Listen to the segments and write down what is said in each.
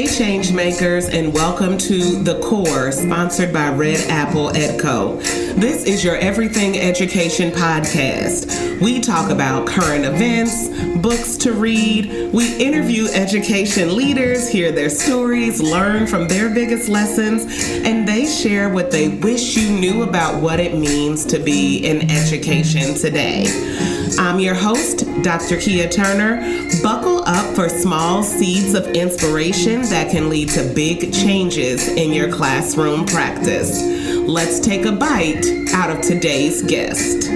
Changemakers, and welcome to The Core, sponsored by Red Apple EdCo. This is your Everything Education podcast. We talk about current events, books to read. We interview education leaders, hear their stories, learn from their biggest lessons, and they share what they wish you knew about what it means to be in education today. I'm your host, Dr. Kia Turner. Buckle up for small seeds of inspiration that can lead to big changes in your classroom practice. Let's take a bite out of today's guest.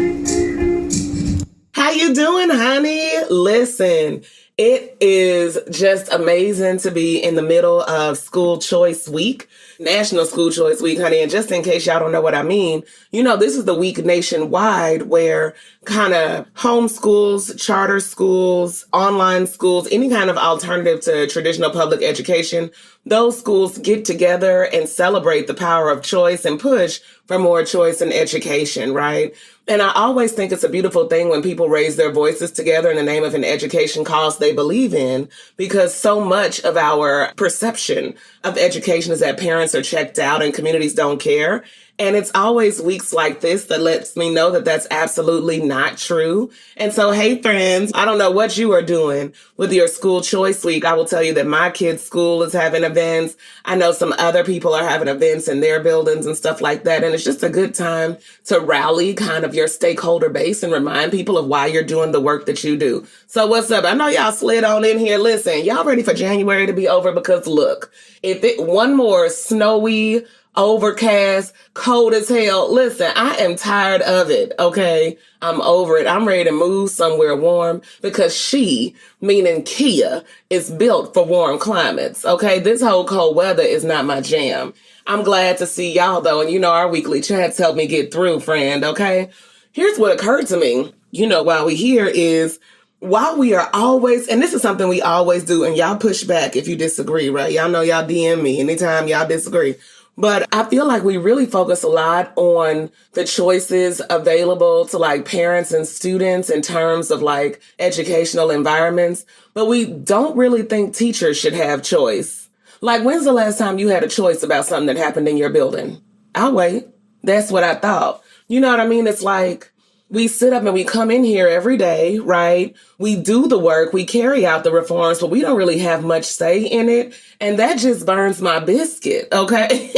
How you doing, honey? Listen, it is just amazing to be in the middle of School Choice Week, National School Choice Week, honey. And just in case y'all don't know what I mean, you know, this is the week nationwide where kind of homeschools, charter schools, online schools, any kind of alternative to traditional public education, those schools get together and celebrate the power of choice and push for more choice in education, right? And I always think it's a beautiful thing when people raise their voices together in the name of an education cause they believe in, because so much of our perception of education is that parents are checked out and communities don't care. And it's always weeks like this that lets me know that that's absolutely not true. And so, hey, friends, I don't know what you are doing with your School Choice Week. I will tell you that my kids' school is having events. I know some other people are having events in their buildings and stuff like that. And it's just a good time to rally kind of your stakeholder base and remind people of why you're doing the work that you do. So what's up? I know y'all slid on in here. Listen, y'all ready for January to be over? Because look, if it one more snowy, overcast, cold as hell. Listen, I am tired of it, okay? I'm over it. I'm ready to move somewhere warm because she, meaning Kia, is built for warm climates, okay? This whole cold weather is not my jam. I'm glad to see y'all, though, and you know our weekly chats help me get through, friend, okay? Here's what occurred to me, you know, while we here is, while we are always, and this is something we always do, and y'all push back if you disagree, right? Y'all know y'all DM me anytime y'all disagree. But I feel like we really focus a lot on the choices available to like parents and students in terms of like educational environments, but we don't really think teachers should have choice. Like, when's the last time you had a choice about something that happened in your building? I'll wait. That's what I thought. You know what I mean? It's like, we sit up and we come in here every day, right? We do the work, we carry out the reforms, but we don't really have much say in it. And that just burns my biscuit, okay?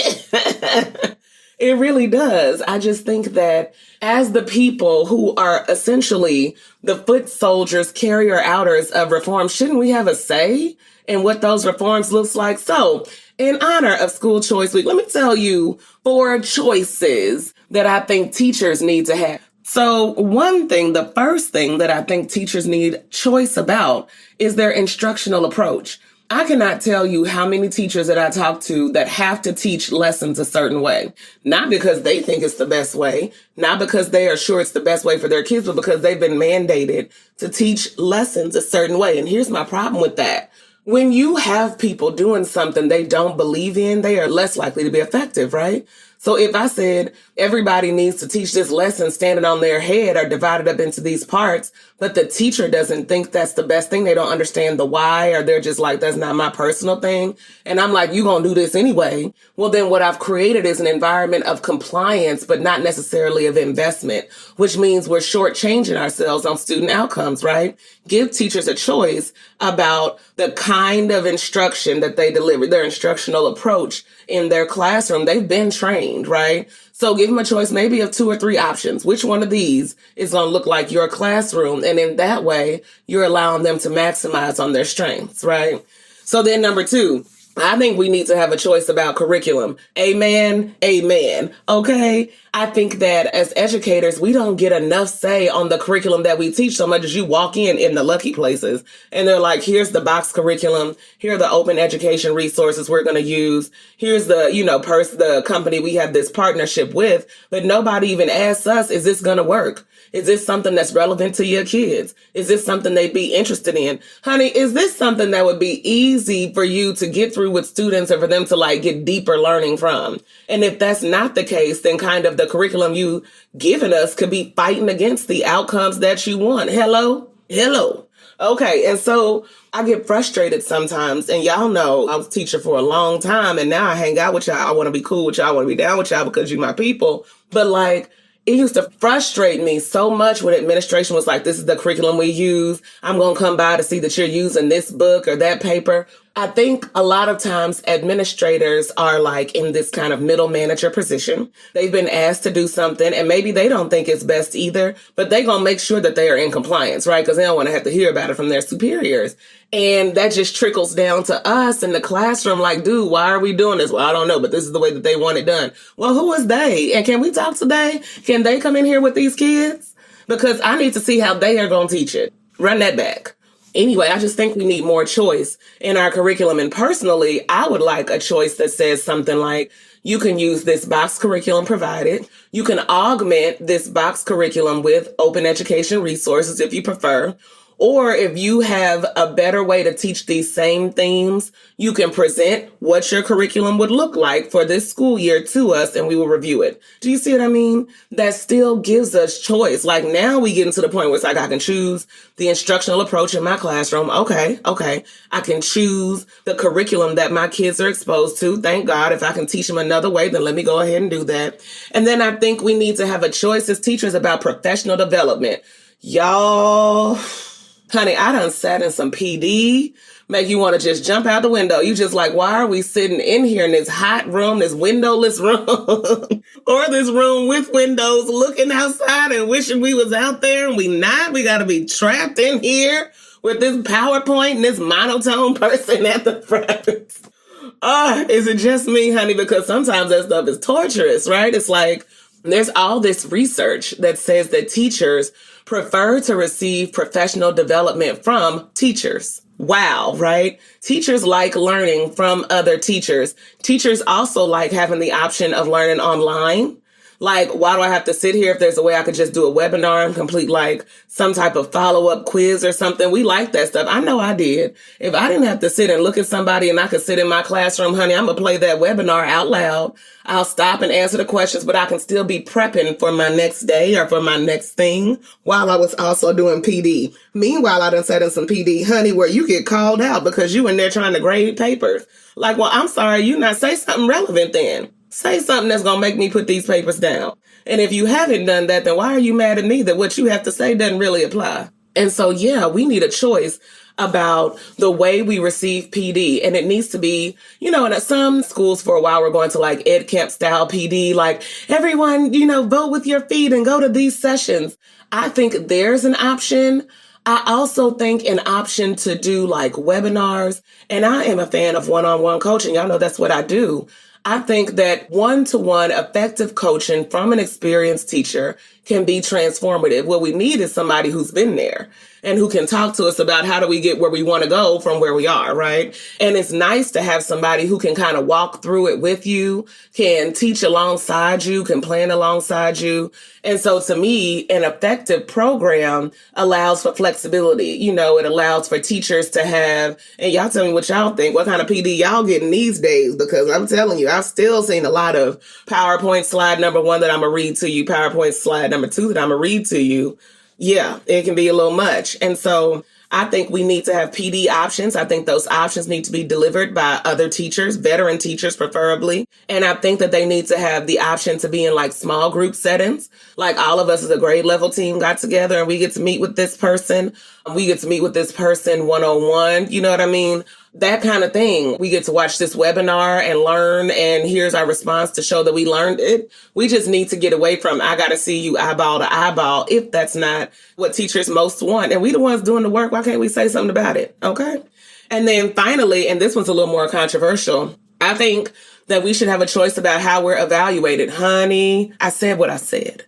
It really does. I just think that as the people who are essentially the foot soldiers, carrier outers of reform, shouldn't we have a say in what those reforms looks like? So in honor of School Choice Week, let me tell you 4 choices that I think teachers need to have. So the first thing that I think teachers need choice about is their instructional approach. I cannot tell you how many teachers that I talk to that have to teach lessons a certain way, not because they think it's the best way, not because they are sure it's the best way for their kids, but because they've been mandated to teach lessons a certain way. And here's my problem with that. When you have people doing something they don't believe in, they are less likely to be effective, right? So if I said everybody needs to teach this lesson standing on their head or divided up into these parts, but the teacher doesn't think that's the best thing, they don't understand the why, or they're just like, that's not my personal thing, and I'm like, you gonna do this anyway, well then what I've created is an environment of compliance, but not necessarily of investment, which means we're shortchanging ourselves on student outcomes, right? Give teachers a choice about the kind of instruction that they deliver, their instructional approach in their classroom. They've been trained, right? So give them a choice maybe of 2 or 3 options. Which one of these is going to look like your classroom? And in that way, you're allowing them to maximize on their strengths, right? So then number 2, I think we need to have a choice about curriculum. Amen. Amen. Okay. I think that as educators, we don't get enough say on the curriculum that we teach so much as you walk in the lucky places and they're like, here's the box curriculum. Here are the open education resources we're going to use. Here's the, the company we have this partnership with, but nobody even asks us, is this going to work? Is this something that's relevant to your kids? Is this something they'd be interested in? Honey, is this something that would be easy for you to get through with students and for them to like get deeper learning from? And if that's not the case, then kind of the curriculum you given us could be fighting against the outcomes that you want. Hello? Okay, and so I get frustrated sometimes, and y'all know I was a teacher for a long time, and now I hang out with y'all. I want to be cool with y'all, I want to be down with y'all because you my people. But like, it used to frustrate me so much when administration was like, this is the curriculum we use. I'm going to come by to see that you're using this book or that paper. I think a lot of times administrators are like in this kind of middle manager position. They've been asked to do something and maybe they don't think it's best either, but they're going to make sure that they are in compliance, right? Because they don't want to have to hear about it from their superiors. And that just trickles down to us in the classroom. Like, dude, why are we doing this? Well, I don't know, but this is the way that they want it done. Well, who is they? And can we talk today? Can they come in here with these kids? Because I need to see how they are going to teach it. Run that back. Anyway, I just think we need more choice in our curriculum. And personally, I would like a choice that says something like, you can use this box curriculum provided. You can augment this box curriculum with open education resources if you prefer. Or if you have a better way to teach these same themes, you can present what your curriculum would look like for this school year to us and we will review it. Do you see what I mean? That still gives us choice. Like now we get into the point where it's like I can choose the instructional approach in my classroom. Okay. I can choose the curriculum that my kids are exposed to. Thank God. If I can teach them another way, then let me go ahead and do that. And then I think we need to have a choice as teachers about professional development. Y'all... Honey, I done sat in some PD, make you want to just jump out the window. You just like, why are we sitting in here in this hot room, this windowless room, or this room with windows looking outside and wishing we was out there and we not? We got to be trapped in here with this PowerPoint and this monotone person at the front. Is it just me, honey? Because sometimes that stuff is torturous, right? It's like there's all this research that says that teachers prefer to receive professional development from teachers. Wow, right? Teachers like learning from other teachers. Teachers also like having the option of learning online. Like, why do I have to sit here if there's a way I could just do a webinar and complete like some type of follow-up quiz or something? We like that stuff. I know I did. If I didn't have to sit and look at somebody and I could sit in my classroom, honey, I'm going to play that webinar out loud. I'll stop and answer the questions, but I can still be prepping for my next day or for my next thing while I was also doing PD. Meanwhile, I done sat in some PD, honey, where you get called out because you in there trying to grade papers. Like, well, I'm sorry, you not say something relevant then. Say something that's going to make me put these papers down. And if you haven't done that, then why are you mad at me that what you have to say doesn't really apply? And so, yeah, we need a choice about the way we receive PD. And it needs to be, you know, in some schools for a while, we're going to like ed camp style PD, like everyone, you know, vote with your feet and go to these sessions. I think there's an option. I also think an option to do like webinars. And I am a fan of one-on-one coaching. Y'all know that's what I do. I think that one-to-one effective coaching from an experienced teacher can be transformative. What we need is somebody who's been there and who can talk to us about how do we get where we want to go from where we are, right? And it's nice to have somebody who can kind of walk through it with you, can teach alongside you, can plan alongside you. And so to me, an effective program allows for flexibility. You know, it allows for teachers to have, and y'all tell me what y'all think, what kind of PD y'all getting these days, because I'm telling you, I've still seen a lot of PowerPoint slide number 1 that I'm going to read to you, PowerPoint slide number 2 that I'm going to read to you. Yeah, it can be a little much. And so I think we need to have PD options. I think those options need to be delivered by other teachers, veteran teachers preferably. And I think that they need to have the option to be in like small group settings. Like all of us as a grade level team got together and we get to meet with this person. We get to meet with this person one-on-one. You know what I mean? That kind of thing. We get to watch this webinar and learn, and here's our response to show that we learned it. We just need to get away from, I got to see you eyeball to eyeball, if that's not what teachers most want. And we the ones doing the work. Why can't we say something about it? Okay. And then finally, and this one's a little more controversial, I think that we should have a choice about how we're evaluated. Honey, I said what I said.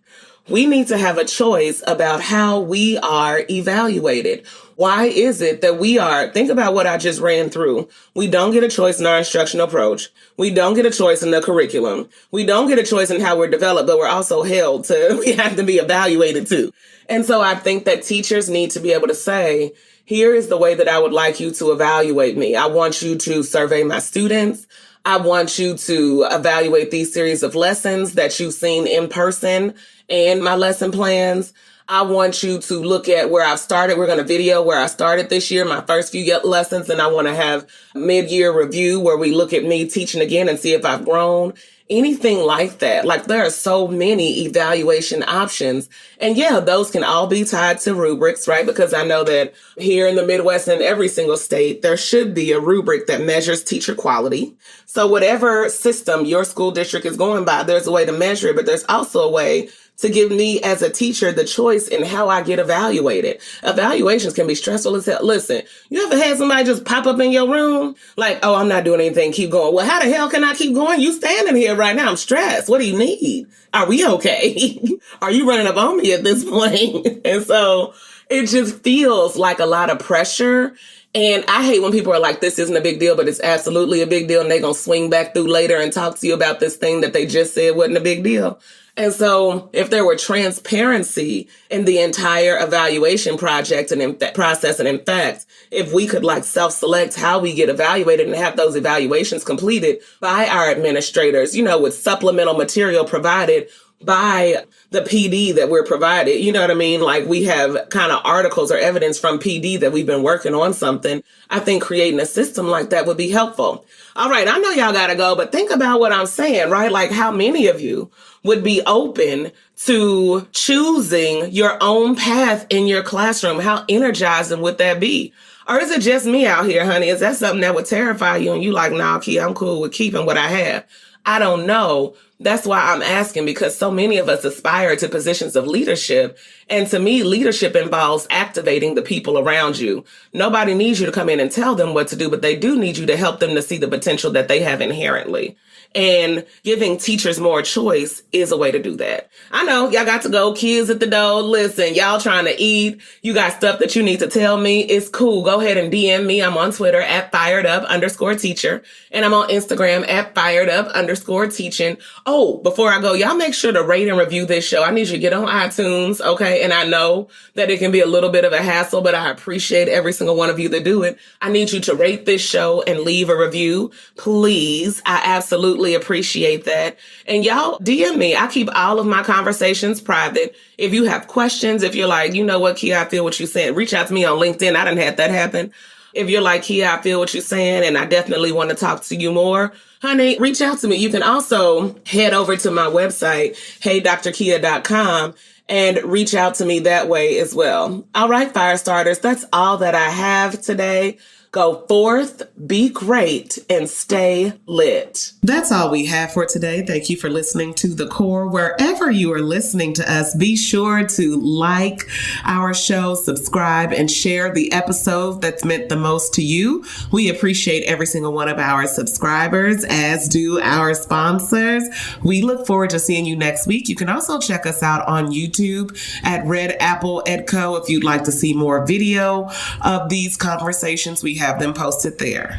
We need to have a choice about how we are evaluated. Why is it that we are, think about what I just ran through. We don't get a choice in our instructional approach. We don't get a choice in the curriculum. We don't get a choice in how we're developed, but we're also held to, we have to be evaluated too. And so I think that teachers need to be able to say, here is the way that I would like you to evaluate me. I want you to survey my students. I want you to evaluate these series of lessons that you've seen in person and my lesson plans. I want you to look at where I've started. We're going to video where I started this year, my first few lessons, and I want to have mid-year review where we look at me teaching again and see if I've grown. Anything like that. Like, there are so many evaluation options. And yeah, those can all be tied to rubrics, right? Because I know that here in the Midwest and every single state, there should be a rubric that measures teacher quality. So whatever system your school district is going by, there's a way to measure it, but there's also a way to give me as a teacher the choice in how I get evaluated. Evaluations can be stressful as hell. Listen, you ever had somebody just pop up in your room? Like, oh, I'm not doing anything. Keep going. Well, how the hell can I keep going? You standing here right now. I'm stressed. What do you need? Are we okay? Are you running up on me at this point? And so it just feels like a lot of pressure. And I hate when people are like, this isn't a big deal, but it's absolutely a big deal. And they're going to swing back through later and talk to you about this thing that they just said wasn't a big deal. And so if there were transparency in the entire evaluation project and in process, and in fact, if we could like self-select how we get evaluated and have those evaluations completed by our administrators, you know, with supplemental material provided by the PD that we're provided, you know what I mean? Like, we have kind of articles or evidence from PD that we've been working on something. I think creating a system like that would be helpful. All right, I know y'all gotta go, but think about what I'm saying, right? Like, how many of you would be open to choosing your own path in your classroom? How energizing would that be? Or is it just me out here, honey? Is that something that would terrify you and you like, nah, Kia, I'm cool with keeping what I have? I don't know. That's why I'm asking, because so many of us aspire to positions of leadership. And to me, leadership involves activating the people around you. Nobody needs you to come in and tell them what to do, but they do need you to help them to see the potential that they have inherently. And giving teachers more choice is a way to do that. I know y'all got to go, kids at the door. Listen, y'all trying to eat. You got stuff that you need to tell me. It's cool. Go ahead and DM me. I'm on Twitter at firedup_teacher. And I'm on Instagram at firedup_teaching. Oh, before I go, y'all make sure to rate and review this show. I need you to get on iTunes. Okay. And I know that it can be a little bit of a hassle, but I appreciate every single one of you that do it. I need you to rate this show and leave a review. Please. I absolutely appreciate that. And y'all DM me. I keep all of my conversations private. If you have questions, if you're like, you know what, Kia, I feel what you're saying, reach out to me on LinkedIn. I done had that happen. If you're like, Kia, I feel what you're saying, and I definitely want to talk to you more, honey, reach out to me. You can also head over to my website, heydrkia.com, and reach out to me that way as well. All right, fire starters, that's all that I have today. Go forth, be great, and stay lit. That's all we have for today. Thank you for listening to The Core. Wherever you are listening to us, be sure to like our show, subscribe, and share the episode that's meant the most to you. We appreciate every single one of our subscribers, as do our sponsors. We look forward to seeing you next week. You can also check us out on YouTube at Red Apple Edco if you'd like to see more video of these conversations. We have them posted there.